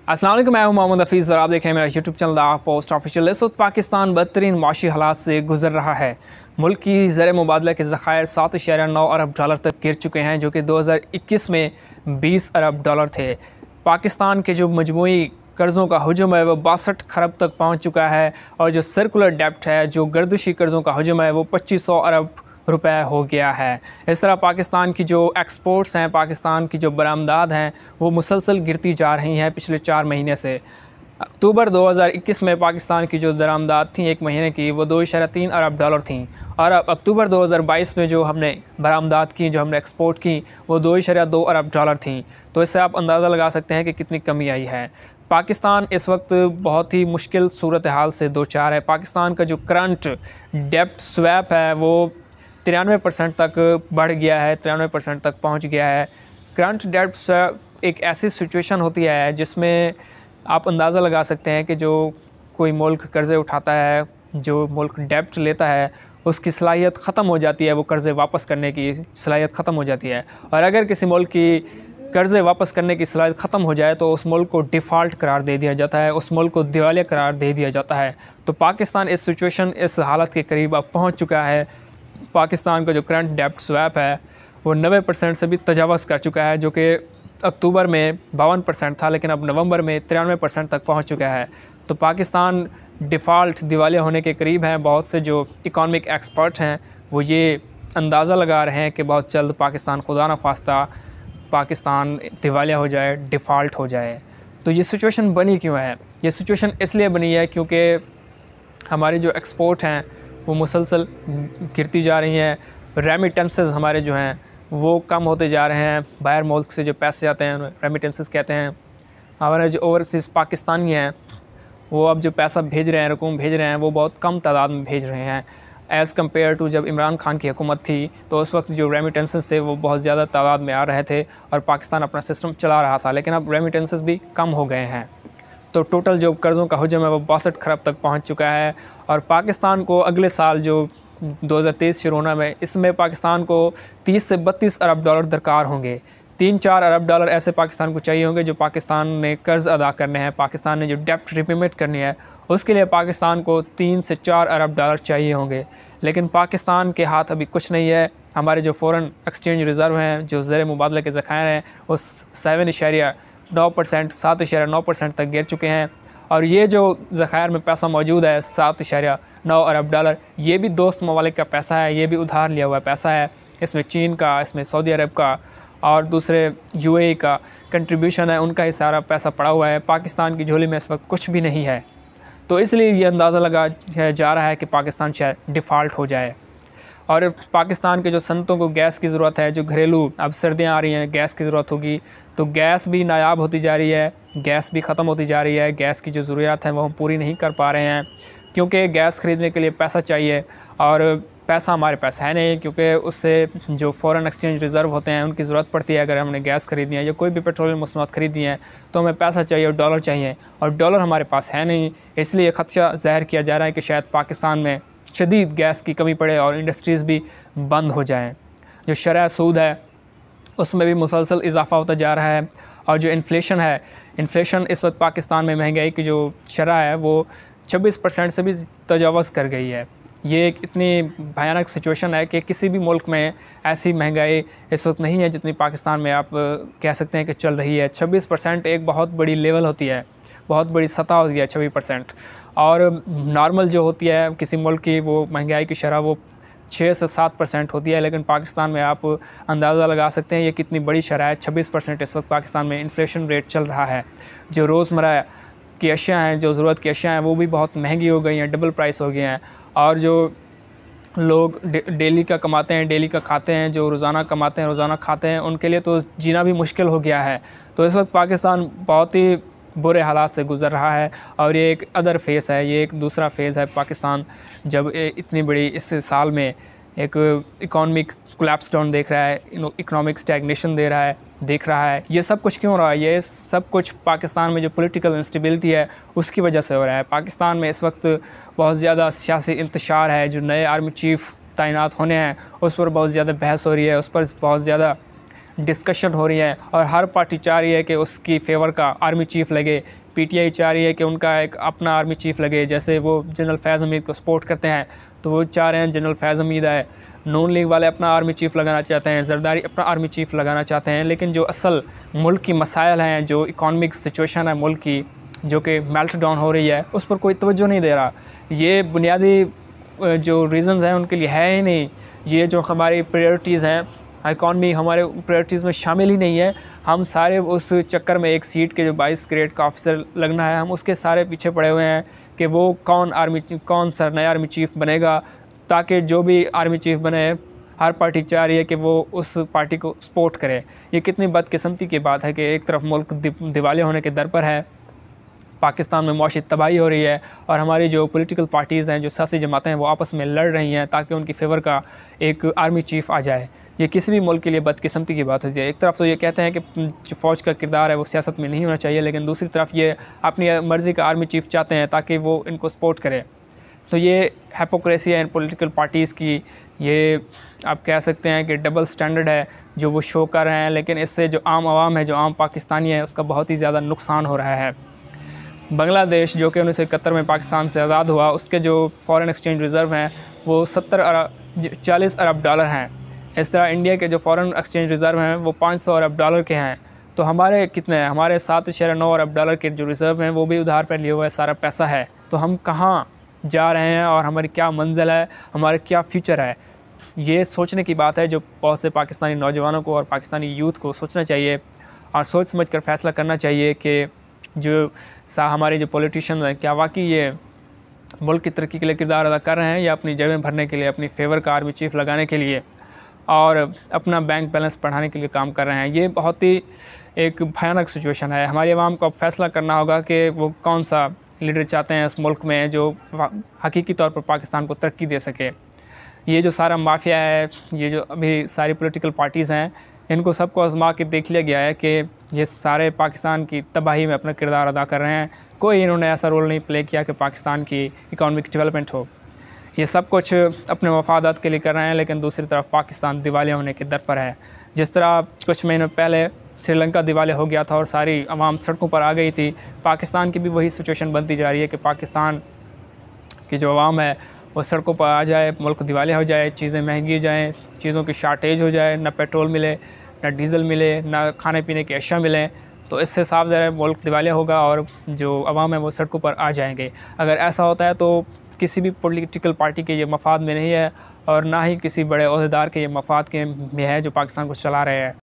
अस्सलाम वालेकुम, मैं हूं मोहम्मद हफीज़ और आप देख रहे हैं मेरा YouTube channel the post official. इस वक्त पाकिस्तान बदतरीन माशी हालात से गुजर रहा है। मुल्क की ज़र मुबादला के ज़खायर 7.9 अरब डॉलर तक गिर चुके हैं, जो कि 2021 में 20 अरब डॉलर थे। पाकिस्तान के जो मजमूई कर्ज़ों का हजम है वो 62 खरब तक पहुँच चुका है और जो सर्कुलर डेप्ट है, जो गर्दिशी कर्ज़ों का हजम है, वो 2500 अरब रुपए हो गया है। इस तरह पाकिस्तान की जो एक्सपोर्ट्स हैं, पाकिस्तान की जो बरामदात हैं, वो मुसलसल गिरती जा रही हैं पिछले 4 महीने से। अक्टूबर 2021 में पाकिस्तान की जो दरामदात थी एक महीने की, वो 2.3 अरब डॉलर थी और अब अक्टूबर 2022 में जो हमने बरामदात की, जो हमने एक्सपोर्ट की, वो 2.2 अरब डॉलर थी। तो इससे आप अंदाज़ा लगा सकते हैं कि कितनी कमी आई है। पाकिस्तान इस वक्त बहुत ही मुश्किल सूरत हाल से दो चार है। पाकिस्तान का जो करंट डेप्ट स्वैप है वो 93% तक बढ़ गया है, 93% तक पहुंच गया है। करंट डेप्ट स्वैप एक ऐसी सिचुएशन होती है जिसमें आप अंदाज़ा लगा सकते हैं कि जो कोई मुल्क कर्ज़े उठाता है, जो मुल्क डेप्ट लेता है, उसकी सलाहियत ख़त्म हो जाती है, वो कर्ज़े वापस करने की सलाहियत ख़त्म हो जाती है। और अगर किसी मुल्क की कर्ज़े वापस करने की सलाहियत ख़त्म हो जाए तो उस मुल्क को डिफ़ॉल्ट करार दे दिया जाता है, उस मुल्क को दिवालिया करार दे दिया जाता है। तो पाकिस्तान इस सिचुएशन, इस हालत के करीब अब पहुँच चुका है। पाकिस्तान का जो करंट डेप्ट स्वैप है वो 90% से भी तजावज़ कर चुका है, जो कि अक्टूबर में 52% था, लेकिन अब नवंबर में 93% तक पहुंच चुका है। तो पाकिस्तान डिफ़ॉल्ट दिवालिया होने के करीब है। बहुत से जो इकोनॉमिक एक्सपर्ट हैं वो ये अंदाज़ा लगा रहे हैं कि बहुत जल्द पाकिस्तान खुदा न खास्ता पाकिस्तान दिवालिया हो जाए, डिफ़ॉल्ट हो जाए। तो ये सिचुएशन बनी क्यों है? ये सिचुएशन इसलिए बनी है क्योंकि हमारे जो एक्सपोर्ट हैं वो मुसलसल गिरती जा रही हैं। रेमिटेंसेस हमारे जो हैं वो कम होते जा रहे हैं। बाहर मुल्क से जो पैसे आते हैं रेमिटेंसेस कहते हैं। हमारे जो ओवरसीज़ पाकिस्तानी हैं वो अब जो पैसा भेज रहे हैं, रकूम भेज रहे हैं, वो बहुत कम तादाद में भेज रहे हैं एज़ कम्पेयर टू जब इमरान खान की हुकूमत थी। तो उस वक्त जो रेमिटेंसेस थे वो बहुत ज़्यादा तादाद में आ रहे थे और पाकिस्तान अपना सिस्टम चला रहा था, लेकिन अब रेमिटेंसेस भी कम हो गए हैं। तो टोटल जो कर्ज़ों का हजम है वो 62 खरब तक पहुंच चुका है और पाकिस्तान को अगले साल जो 2023 शुरू होना में, इसमें पाकिस्तान को 30 से 32 अरब डॉलर दरकार होंगे। 3-4 अरब डॉलर ऐसे पाकिस्तान को चाहिए होंगे जो पाकिस्तान ने कर्ज़ अदा करने हैं, पाकिस्तान ने जो डेप्ट रिपेमेंट करनी है उसके लिए पाकिस्तान को 3 से 4 अरब डॉलर चाहिए होंगे। लेकिन पाकिस्तान के हाथ अभी कुछ नहीं है। हमारे जो फ़ॉरेन एक्सचेंज रिज़र्व हैं, जो ज़र मुबादले के ज़खायर हैं, वो 7.9% तक गिर चुके हैं। और ये जो ज़खायर में पैसा मौजूद है 7.9 अरब डॉलर, ये भी दोस्त ममालिक का पैसा है, ये भी उधार लिया हुआ पैसा है। इसमें चीन का, इसमें सऊदी अरब का और दूसरे UAE का कंट्रीब्यूशन है, उनका ही सारा पैसा पड़ा हुआ है। पाकिस्तान की झोली में इस वक्त कुछ भी नहीं है। तो इसलिए ये अंदाज़ा लगा जा रहा है कि पाकिस्तान शायद डिफ़ॉल्ट हो जाए। और पाकिस्तान के जो सनतों को गैस की ज़रूरत है, जो घरेलू, अब सर्दियाँ आ रही हैं, गैस की ज़रूरत होगी, तो गैस भी नायाब होती जा रही है, गैस भी ख़त्म होती जा रही है। गैस की जो ज़रूरियात हैं वो हम पूरी नहीं कर पा रहे हैं क्योंकि गैस ख़रीदने के लिए पैसा चाहिए और पैसा हमारे पास है नहीं, क्योंकि उससे जो फ़ॉरेन एक्सचेंज रिज़र्व होते हैं उनकी ज़रूरत पड़ती है। अगर हमने गैस ख़रीदनी है या कोई भी पेट्रोलियम मसनूआत ख़रीदनी है तो हमें पैसा चाहिए और डॉलर चाहिए, और डॉलर हमारे पास है नहीं। इसलिए ख़दशा ज़ाहिर किया जा रहा है कि शायद पाकिस्तान में शदीद गैस की कमी पड़े और इंडस्ट्रीज़ भी बंद हो जाएं। जो शरह सूद है उसमें भी मुसलसल इजाफ़ा होता जा रहा है और जो इन्फ्लेशन है, इन्फ्लेशन इस वक्त पाकिस्तान में महंगाई की जो शरह है वो 26% से भी तजावज़ कर गई है। ये एक इतनी भयानक सिचुएशन है कि किसी भी मुल्क में ऐसी महंगाई इस वक्त नहीं है जितनी पाकिस्तान में आप कह सकते हैं कि चल रही है। 26% एक बहुत बड़ी लेवल होती है, बहुत बड़ी सतह होती है 26%। और नॉर्मल जो होती है किसी मुल्क की वो महंगाई की शरह वो 6 से 7% होती है, लेकिन पाकिस्तान में आप अंदाज़ा लगा सकते हैं ये कितनी बड़ी शरह है। 26% इस वक्त पाकिस्तान में इन्फ्लेशन रेट चल रहा है। जो रोज़मर्रा की अशिया हैं, जो ज़रूरत की अशिया हैं, वो भी बहुत महंगी हो गई हैं, डबल प्राइस हो गए हैं। और जो लोग डेली का कमाते हैं, डेली का खाते हैं, जो रोज़ाना कमाते हैं, रोज़ाना खाते हैं, उनके लिए तो जीना भी मुश्किल हो गया है। तो इस वक्त पाकिस्तान बहुत ही बुरे हालात से गुज़र रहा है और ये एक अदर फेज़ है, ये एक दूसरा फेज़ है। पाकिस्तान जब इतनी बड़ी इस साल में एक इकोनॉमिक कोलैप्स डाउन देख रहा है, इकोनॉमिक स्टैग्नेशन देख रहा है, ये सब कुछ क्यों हो रहा है? ये सब कुछ पाकिस्तान में जो पॉलिटिकल इंस्टेबिलिटी है उसकी वजह से हो रहा है। पाकिस्तान में इस वक्त बहुत ज़्यादा सियासी इंतशार है। जो नए आर्मी चीफ़ तैनात होने हैं उस पर बहुत ज़्यादा बहस हो रही है, उस पर बहुत ज़्यादा डिस्कशन हो रही है और हर पार्टी चाह रही है कि उसकी फेवर का आर्मी चीफ़ लगे। पीटीआई चाह रही है कि उनका एक अपना आर्मी चीफ़ लगे, जैसे वो जनरल फैज़ हमीद को सपोर्ट करते हैं तो वो चाह रहे हैं जनरल फैज़ हमीद आए। नून लीग वाले अपना आर्मी चीफ़ लगाना चाहते हैं, जरदारी अपना आर्मी चीफ़ लगाना चाहते हैं। लेकिन जो असल मुल्क की मसाइल हैं, जो इकॉनमिक सिचुएशन है मुल्क की, जो कि मेल्ट डाउन हो रही है, उस पर कोई तवज्जो नहीं दे रहा। ये बुनियादी जो रीज़न्स हैं उनके लिए है ही नहीं। ये जो हमारी प्रायोरिटीज़ हैं, इकॉनमी हमारे प्रायोरिटीज़ में शामिल ही नहीं है। हम सारे उस चक्कर में एक सीट के जो 22 ग्रेड का ऑफिसर लगना है, हम उसके सारे पीछे पड़े हुए हैं कि वो कौन सा नया आर्मी चीफ़ बनेगा, ताकि जो भी आर्मी चीफ़ बने हर पार्टी चाह रही है कि वो उस पार्टी को सपोर्ट करे। ये कितनी बदकिस्मती की बात है कि एक तरफ मुल्क दिवालिया होने के दर पर है, पाकिस्तान में मुआशी तबाही हो रही है और हमारी जो पॉलिटिकल पार्टीज़ हैं, जो सियासी जमातें हैं, वो आपस में लड़ रही हैं ताकि उनकी फेवर का एक आर्मी चीफ़ आ जाए। ये किसी भी मुल्क के लिए बदकिस्मती की बात होती है। एक तरफ तो ये कहते हैं कि जो फ़ौज का किरदार है वो सियासत में नहीं होना चाहिए, लेकिन दूसरी तरफ ये अपनी मर्ज़ी का आर्मी चीफ़ चाहते हैं ताकि वो इनको सपोर्ट करे। तो ये हिपोक्रेसी है इन पॉलिटिकल पार्टीज़ की। ये आप कह सकते हैं कि डबल स्टैंडर्ड है जो वो शो कर रहे हैं, लेकिन इससे जो आम आवाम है, जो आम पाकिस्तानी है, उसका बहुत ही ज़्यादा नुकसान हो रहा है। बांग्लादेश जो कि 1971 में पाकिस्तान से आज़ाद हुआ, उसके जो फ़ॉरेन एक्सचेंज रिज़र्व हैं वो 40 अरब डॉलर हैं। इस तरह इंडिया के जो फ़ॉरेन एक्सचेंज रिज़र्व हैं वो 500 अरब डॉलर के हैं। तो हमारे कितने हैं? हमारे 7.9 अरब डॉलर के जो रिज़र्व हैं वो भी उधार पर लिए हुआ है, सारा पैसा है। तो हम कहाँ जा रहे हैं और हमारी क्या मंजिल है, हमारे क्या फ्यूचर है? ये सोचने की बात है जो बहुत से पाकिस्तानी नौजवानों को और पाकिस्तानी यूथ को सोचना चाहिए और सोच समझ कर फ़ैसला करना चाहिए कि जो हमारे जो पॉलिटिशियन हैं, क्या वाकई ये मुल्क की तरक्की के लिए किरदार अदा कर रहे हैं या अपनी जगह भरने के लिए, अपनी फेवर का आर्मी चीफ़ लगाने के लिए और अपना बैंक बैलेंस बढ़ाने के लिए काम कर रहे हैं। ये बहुत ही एक भयानक सिचुएशन है। हमारी आवाम को अब फैसला करना होगा कि वो कौन सा लीडर चाहते हैं इस मुल्क में जो हकीकी तौर पर पाकिस्तान को तरक्की दे सके। ये जो सारा माफिया है, ये जो अभी सारी पॉलिटिकल पार्टीज़ हैं, इनको सबको आजमा के देख लिया गया है कि ये सारे पाकिस्तान की तबाही में अपना किरदार अदा कर रहे हैं। कोई इन्होंने ऐसा रोल नहीं प्ले किया कि पाकिस्तान की इकॉनमिक डेवलपमेंट हो। ये सब कुछ अपने मफादात के लिए कर रहे हैं, लेकिन दूसरी तरफ पाकिस्तान दिवालिया होने के दर पर है। जिस तरह कुछ महीनों पहले श्रीलंका दिवालिया हो गया था और सारी आवाम सड़कों पर आ गई थी, पाकिस्तान की भी वही सिचुएशन बनती जा रही है कि पाकिस्तान की जो आवाम है वो सड़कों पर आ जाए, मुल्क दिवालिया हो जाए, चीज़ें महंगी हो जाएँ, चीज़ों की शार्टेज हो जाए, ना पेट्रोल मिले, ना डीज़ल मिले, ना खाने पीने की अशिया मिलें। तो इससे साफ ज़ाहिर मुल्क दिवालिया होगा और जो आवाम है वो सड़कों पर आ जाएंगे। अगर ऐसा होता है तो किसी भी पॉलिटिकल पार्टी के ये मफाद में नहीं है और ना ही किसी बड़े ओहदेदार के ये मफाद के में है जो पाकिस्तान को चला रहे हैं।